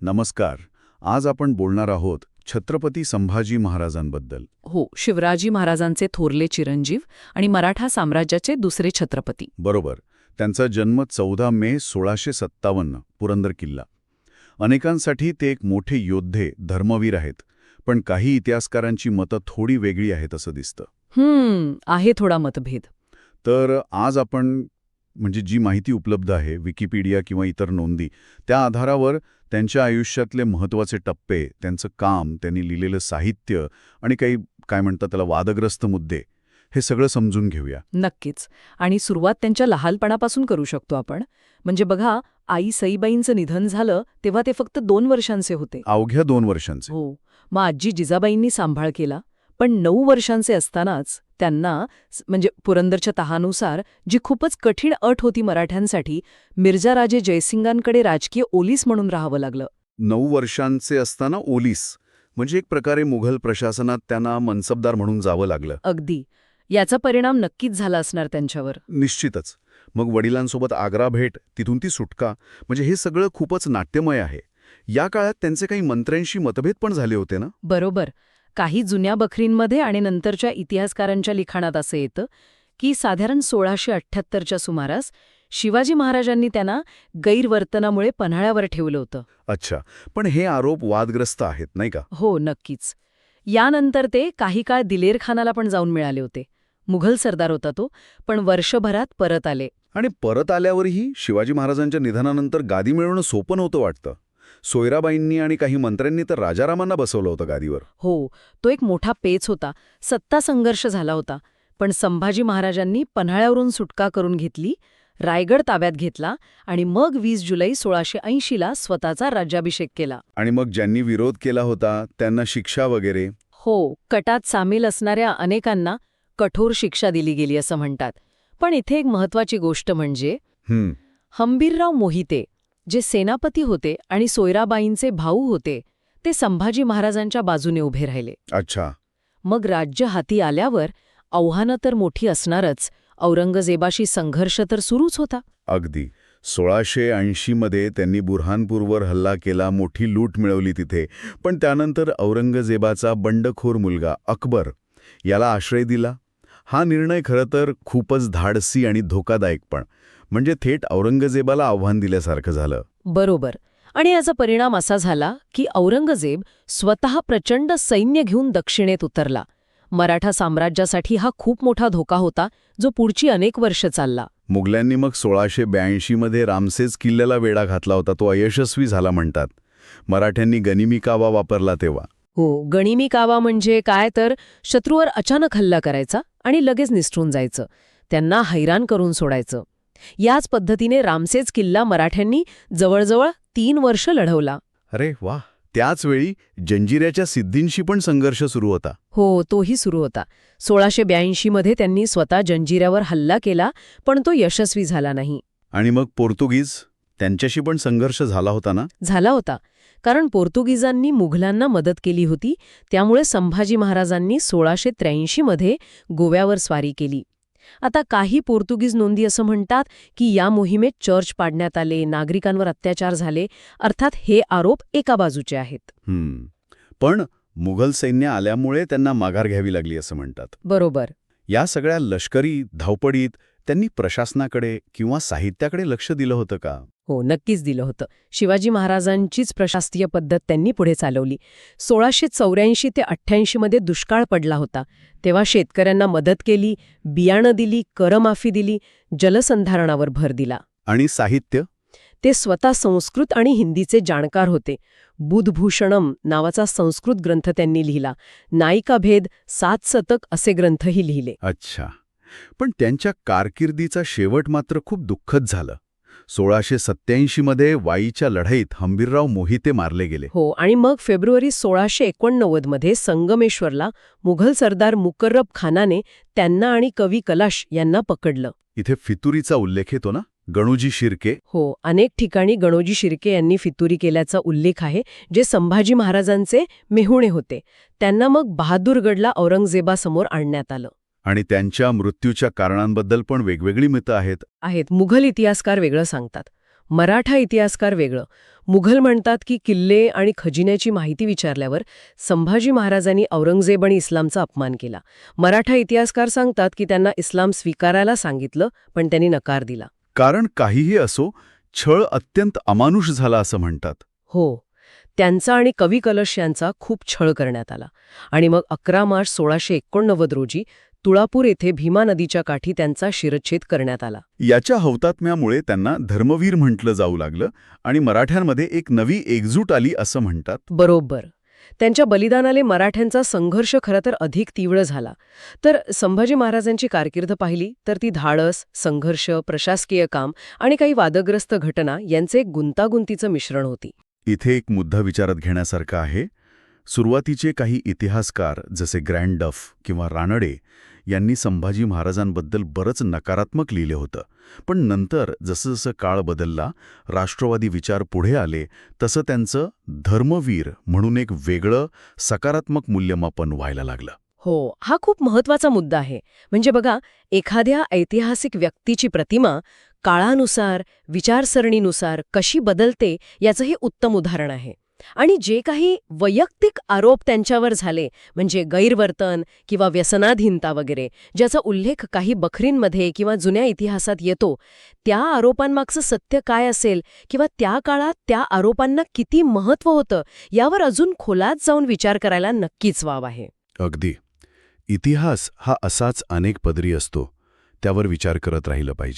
नमस्कार. आज आपण बोलणार आहोत छत्रपती संभाजी महाराजांबद्दल. हो, शिवराजी महाराजांचे थोरले चिरंजीव आणि मराठा साम्राज्याचे दुसरे छत्रपती. बरोबर. त्यांचा जन्म 14 मे 1657, पुरंदर किल्ला. अनेकांसाठी ते एक मोठे योद्धे, धर्मवीर आहेत. पण काही इतिहासकारांची मतं थोडी वेगळी आहेत असं दिसतं. आहे थोडा मतभेद. तर आज आपण जी माहिती उपलब्ध आहे, विकिपीडिया किंवा इतर नोंदी, त्या आधारावर त्यांच्या आयुष्यातले महत्त्वाचे टप्पे, त्यांचं काम, त्यांनी लिहिलेलं साहित्य आणि काही काय म्हणतात त्याला वादग्रस्त मुद्दे, हे सगळं समजून घेऊया. नक्कीच. आणि सुरुवात त्यांच्या लहानपणापासून करू शकतो आपण. म्हणजे बघा, आई सईबाईंचं निधन झालं तेव्हा ते फक्त 2 वर्षांचे होते. अवघ्या 2 वर्षांचे. हो. मग आजी जिजाबाईंनी सांभाळ केला. पण 9 वर्षांचे असतानाच त्यांना पुरंदरच्या तहानुसार जी खूपच कठीण अट होती मराठ्यांसाठी, मिर्झाराजे जयसिंगांकडे राजकीय ओलीस म्हणून राहावं लागलं. 9 वर्षांचे असताना ओलीस, म्हणजे एक प्रकारे मुघल प्रशासनात त्यांना मनसबदार म्हणून जावं लागलं. अगदी. याचा परिणाम नक्कीच झाला असणार त्यांच्यावर. निश्चितच. मग वडिलांसोबत आग्रा भेट, तिथून ती सुटका, हे सगळं खूपच नाट्यमय आहे. या काळात त्यांचे काही मंत्र्यांशी मतभेद पण झाले होते ना? बरोबर. काही जुन्या बखरींमध्ये आणि नंतरच्या इतिहासकारांच्या लिखाणात असं येतं की साधारण 1678च्या सुमारास शिवाजी महाराजांनी त्यांना गैरवर्तनामुळे पन्हाळ्यावर ठेवलं होतं. अच्छा. पण हे आरोप वादग्रस्त आहेत, नाही का? हो, नक्कीच. यानंतर ते काही काळ दिलेरखानाला पण जाऊन मिळाले होते. मुघल सरदार होता तो, पण वर्षभरात परत आले. आणि परत आल्यावरही शिवाजी महाराजांच्या निधनानंतर गादी मिळवणं सोपं नव्हतं वाटतं. सोयराबाईंनी आणि काही मंत्र्यांनी तर राजारामांना बसवलं होतं गादीवर. हो, तो एक मोठा पेच होता. सत्ता संघर्ष झाला होता. पण संभाजी महाराजांनी पन्हाळ्यावरून सुटका करून घेतली, रायगड ताब्यात घेतला आणि मग 20 जुलै 1680ला स्वतःचा राज्याभिषेक केला. आणि मग ज्यांनी विरोध केला होता त्यांना शिक्षा वगैरे? हो, कटात सामील असणाऱ्या अनेकांना कठोर शिक्षा दिली गेली असं म्हणतात. पण इथे एक महत्वाची गोष्ट म्हणजे हंबीरराव मोहिते, जे सेनापती होते आणि सोयराबाईंचे भाऊ होते, ते संभाजी महाराजांच्या बाजूने उभे राहिले. अच्छा. मग राज्य हाती आल्यावर आव्हानं तर मोठी असणारच. औरंगजेबाशी संघर्ष तर सुरूच होता. अगदी. 1680 मध्ये त्यांनी बुऱ्हाणपूरवर हल्ला केला, मोठी लूट मिळवली तिथे. पण त्यानंतर औरंगजेबाचा बंडखोर मुलगा अकबर याला आश्रय दिला. हा निर्णय खरं तर खूपच धाडसी आणि धोकादायक पण. थेट औरंगजेबाला आव्हान दिल्यासारखं झालं. बरोबर. आणि याचा परिणाम असा झाला की औरंगजेब स्वतः प्रचंड सैन्य घेऊन दक्षिणेत उतरला. मराठा साम्राज्यासाठी हा खूप मोठा धोका होता, जो पुढची अनेक वर्ष चालला. मुघलांनी मग 1682 मध्ये रामसेज किल्ल्याला वेढा घातला होता. तो अयशस्वी झाला म्हणतात. मराठ्यांनी गनिमी कावा वापरला तेव्हा. हो, गनिमी कावा म्हणजे काय तर शत्रूवर अचानक हल्ला करायचा आणि लगेच निसटून जायचं, त्यांना हैराण करून सोडायचं. याच पद्धतीने रामसेज किल्ला मराठ्यांनी जवळजवळ 3 वर्ष लढवला. अरे वा. त्याच वेळी जंजिऱ्याच्या सिद्धींशी पण संघर्ष सुरू होता. हो, तोही सुरू होता. 1682 मध्ये त्यांनी स्वतः जंजिऱ्यावर हल्ला केला, पण तो यशस्वी झाला नाही. आणि मग पोर्तुगीज, त्यांच्याशी पण संघर्ष झाला होता ना? झाला होता. कारण पोर्तुगीजांनी मुघलांना मदत केली होती. त्यामुळे संभाजी महाराजांनी 1683 मध्ये गोव्यावर स्वारी केली. आता काही पोर्तुगीज नोंदी असं म्हणतात की या मोहिमेत चर्च पाडण्यात आले, नागरिकांवर अत्याचार झाले. अर्थात हे आरोप एका बाजूचे आहेत. पण मुघल सैन्य आल्यामुळे त्यांना माघार घ्यावी लागली असं म्हणतात. बरोबर. या सगळ्या लष्करी धावपडीत त्यांनी प्रशासनाकडे किंवा साहित्याकडे लक्ष दिलं होतं का? हो, नक्कीच दिलं होतं. शिवाजी महाराजांचीच प्रशासकीय पद्धत त्यांनी पुढे चालवली. 1684 ते 88 मध्ये दुष्काळ पडला होता. तेव्हा शेतकऱ्यांना मदत केली, बियाणं दिली, करमाफी दिली, जलसंधारणावर भर दिला. आणि साहित्य? ते स्वतः संस्कृत आणि हिंदीचे जाणकार होते. बुधभूषणम नावाचा संस्कृत ग्रंथ त्यांनी लिहिला. नायिकाभेद, 7 शतक असे ग्रंथही लिहिले. अच्छा. पण त्यांच्या कारकिर्दीचा शेवट मात्र खूप दुःखद झालं. 1687 मध्ये वाईच्या लढाईत हंबीरराव मोहिते मारले गेले. हो, आणि मग फेब्रुवारी 1689 मध्ये संगमेश्वरला मुघल सरदार मुकर्रब खानाने त्यांना आणि कवी कलाश यांना पकडलं. इथे फितुरीचा उल्लेख येतो ना? गणोजी शिर्के. हो, अनेक ठिकाणी गणोजी शिर्के यांनी फितुरी केल्याचा उल्लेख आहे, जे संभाजी महाराजांचे मेहुणे होते. त्यांना मग बहादूरगडला औरंगजेबासमोर आणण्यात आलं. आणि त्यांच्या मृत्यूच्या कारणांबद्दल पण वेगवेगळी मतं आहेत. मुघल इतिहासकार वेगळं सांगतात. मराठा इतिहासकार वेगळं. मुघल म्हणतात की किल्ले आणि खजिन्याची माहिती विचारल्यावर संभाजी महाराजांनी औरंगजेब आणि इस्लामचा अपमान केला. मराठा इतिहासकार सांगतात की त्यांना इस्लाम स्वीकारायला सांगितलं, पण त्यांनी नकार दिला. कारण काहीही असो, छळ अत्यंत अमानुष झाला असं म्हणतात. हो, त्यांचा आणि कवी कलश यांचा खूप छळ करण्यात आला. आणि मग 11 मार्च 1689 रोजी तुळापूर येथे भीमा नदीच्या काठी त्यांचा शिरच्छेद करण्यात आला. याच्या हौतात्म्यामुळे त्यांना धर्मवीर म्हटलं जाऊ लागलं आणि मराठ्यांमध्ये एक नवी एकजूट आली असं म्हणतात. बरोबर. त्यांच्या बलिदानाने मराठ्यांचा संघर्ष खरं तर अधिक तीव्र झाला. तर संभाजी महाराजांची कारकीर्द पाहिली तर ती धाडस, संघर्ष, प्रशासकीय काम आणि काही वादग्रस्त घटना यांचे एक गुंतागुंतीचं मिश्रण होती. इथे एक मुद्दा विचारात घेण्यासारखा आहे. सुरुवातीचे काही इतिहासकार जसे ग्रँड डफ किंवा रानडे यांनी संभाजी महाराजांबद्दल बरंच नकारात्मक लिहिले होतं. पण नंतर जसं जसं काळ बदलला, राष्ट्रवादी विचार पुढे आले, तसं त्यांचं धर्मवीर म्हणून एक वेगळं सकारात्मक मूल्यमापन व्हायला लागलं. हो, हा खूप महत्वाचा मुद्दा आहे. म्हणजे बघा, एखाद्या ऐतिहासिक व्यक्तीची प्रतिमा काळानुसार, विचारसरणीनुसार कशी बदलते याचं हे उत्तम उदाहरण आहे. आणि जे काही वैयक्तिक आरोप त्यांच्यावर झाले, म्हणजे गैरवर्तन किंवा व्यसनाधीनता वगैरे, ज्याचा उल्लेख काही बखरींमध्ये किंवा जुन्या इतिहासात येतो, त्या आरोपांमागचं सत्य काय असेल किंवा त्या काळात त्या आरोपांना किती महत्त्व होतं, यावर अजून खोलात जाऊन विचार करायला नक्कीच वाव आहे. अगदी. इतिहास हा असाच अनेक पदरी असतो. त्यावर विचार करत राहिलं पाहिजे.